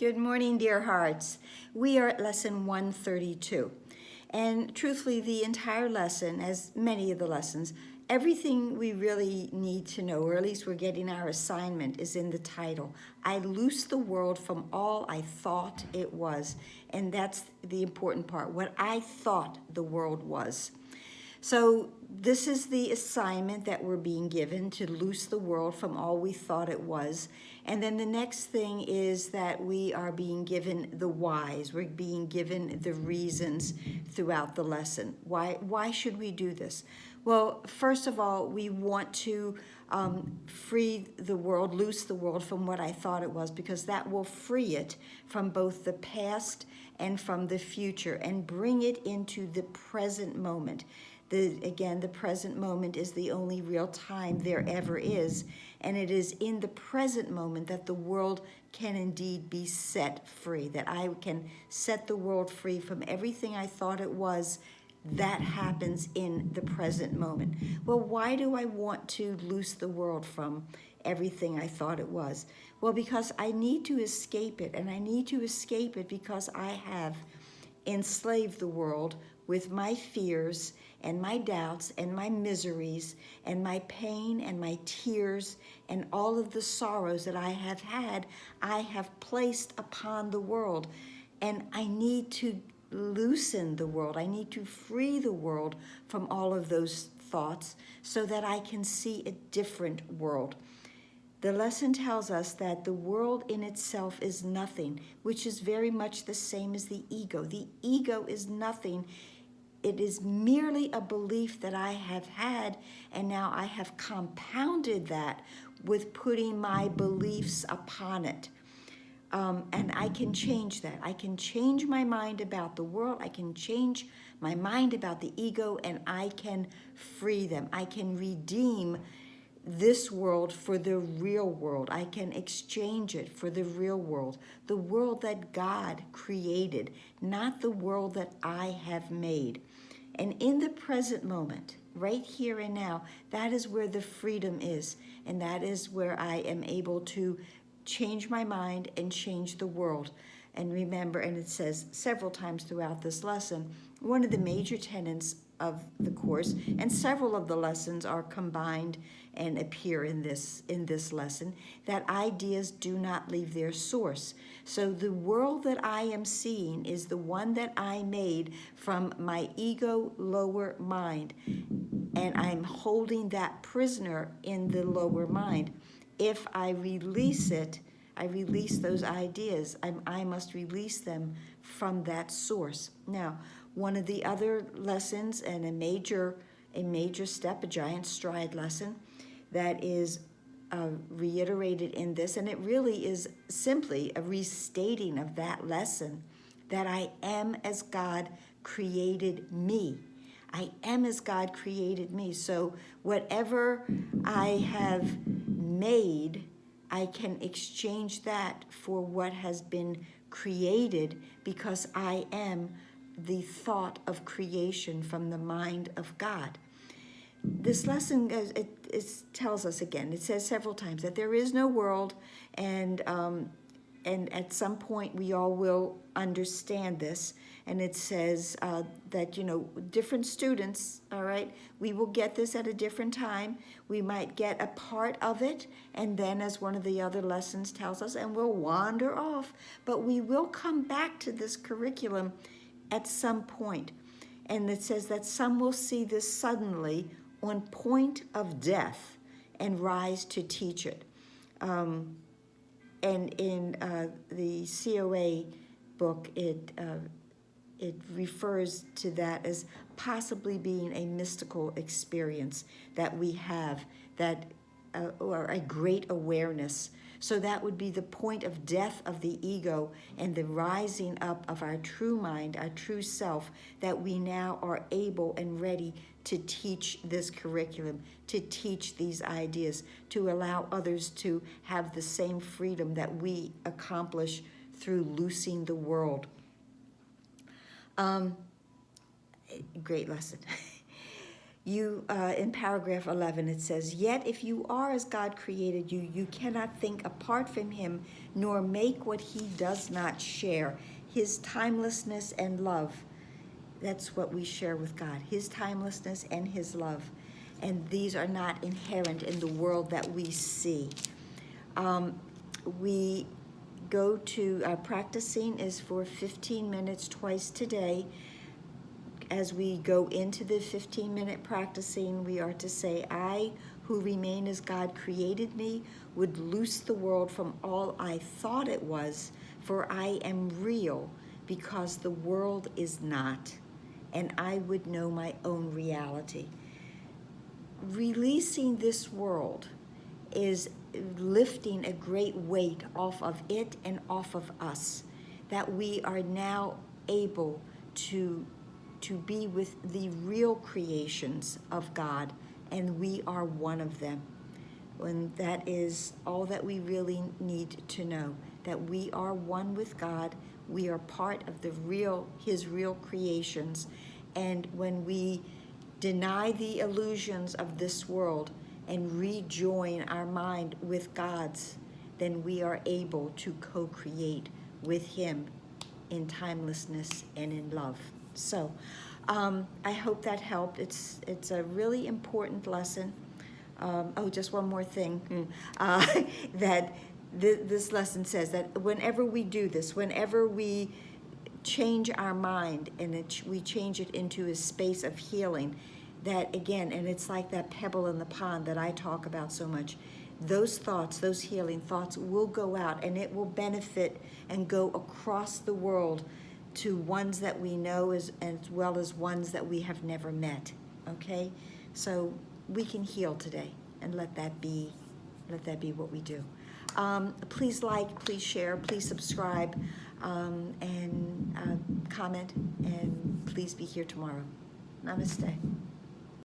Good morning, dear hearts. We are at lesson 132. And truthfully, the entire lesson, as many of the lessons, everything we really need to know, or at least we're getting our assignment, is in the title. I loose the world from all I thought it was. And that's the important part, what I thought the world was. So this is the assignment that we're being given, to loose the world from all we thought it was. And then the next thing is that we are being given the whys. We're being given the reasons throughout the lesson. Why should we do this? Well, first of all, we want to free the world, loose the world from what I thought it was, because that will free it from both the past and from the future and bring it into the present moment. Again, the present moment is the only real time there ever is, and it is in the present moment that the world can indeed be set free, that I can set the world free from everything I thought it was. That happens in the present moment. Well, why do I want to loose the world from everything I thought it was? Well, because I need to escape it, and I need to escape it because I have enslaved the world with my fears and my doubts and my miseries and my pain and my tears and all of the sorrows that I have had, I have placed upon the world. And I need to loosen the world. I need to free the world from all of those thoughts so that I can see a different world. The lesson tells us that the world in itself is nothing, which is very much the same as the ego. The ego is nothing. It is merely a belief that I have had, and now I have compounded that with putting my beliefs upon it. And I can change that. I can change my mind about the world. I can change my mind about the ego, and I can free them. I can redeem this world for the real world. I can exchange it for the real world, the world that God created, not the world that I have made. And in the present moment, right here and now, that is where the freedom is. And that is where I am able to change my mind and change the world. And remember, and it says several times throughout this lesson, one of the major tenets of the course, and several of the lessons are combined and appear in this lesson, that ideas do not leave their source. So the world that I am seeing is the one that I made from my ego lower mind, and I'm holding that prisoner in the lower mind. If I release it, I release those ideas. I must release them from that source. Now, one of the other lessons, and a major step, a giant stride lesson that is reiterated in this, and it really is simply a restating of that lesson, that I am as God created me. I am as God created me. So whatever I have made, I can exchange that for what has been created, because I am the thought of creation from the mind of God. This lesson, it tells us again, it says several times that there is no world, and at some point we all will understand this. And it says that, different students, all right, we will get this at a different time. We might get a part of it, and then, as one of the other lessons tells us, and we'll wander off. But we will come back to this curriculum at some point. And it says that some will see this suddenly on point of death and rise to teach it. And in the COA book, it refers to that as possibly being a mystical experience that we have, that or a great awareness. So that would be the point of death of the ego and the rising up of our true mind, our true self, that we now are able and ready to teach this curriculum, to teach these ideas, to allow others to have the same freedom that we accomplish through loosing the world. Great lesson. In paragraph 11, it says, "Yet if you are as God created you, you cannot think apart from him, nor make what he does not share. His timelessness and love." That's what we share with God, his timelessness and his love. And these are not inherent in the world that we see. We go to practicing is for 15 minutes twice today. As we go into the 15-minute practicing, we are to say, "I, who remain as God created me, would loose the world from all I thought it was, for I am real, because the world is not, and I would know my own reality." Releasing this world is lifting a great weight off of it and off of us, that we are now able to be with the real creations of God, and we are one of them. And that is all that we really need to know, that we are one with God, we are part of his real creations, and when we deny the illusions of this world and rejoin our mind with God's, then we are able to co-create with him in timelessness and in love. So I hope that helped. It's a really important lesson. Just one more thing. That this lesson says that whenever we do this, whenever we change our mind and we change it into a space of healing, that again, and it's like that pebble in the pond that I talk about so much, those thoughts, those healing thoughts will go out, and it will benefit and go across the world to ones that we know as well as ones that we have never met. Okay, so we can heal today, and let that be what we do. Please like, please share, please subscribe, and comment, and please be here tomorrow. Namaste.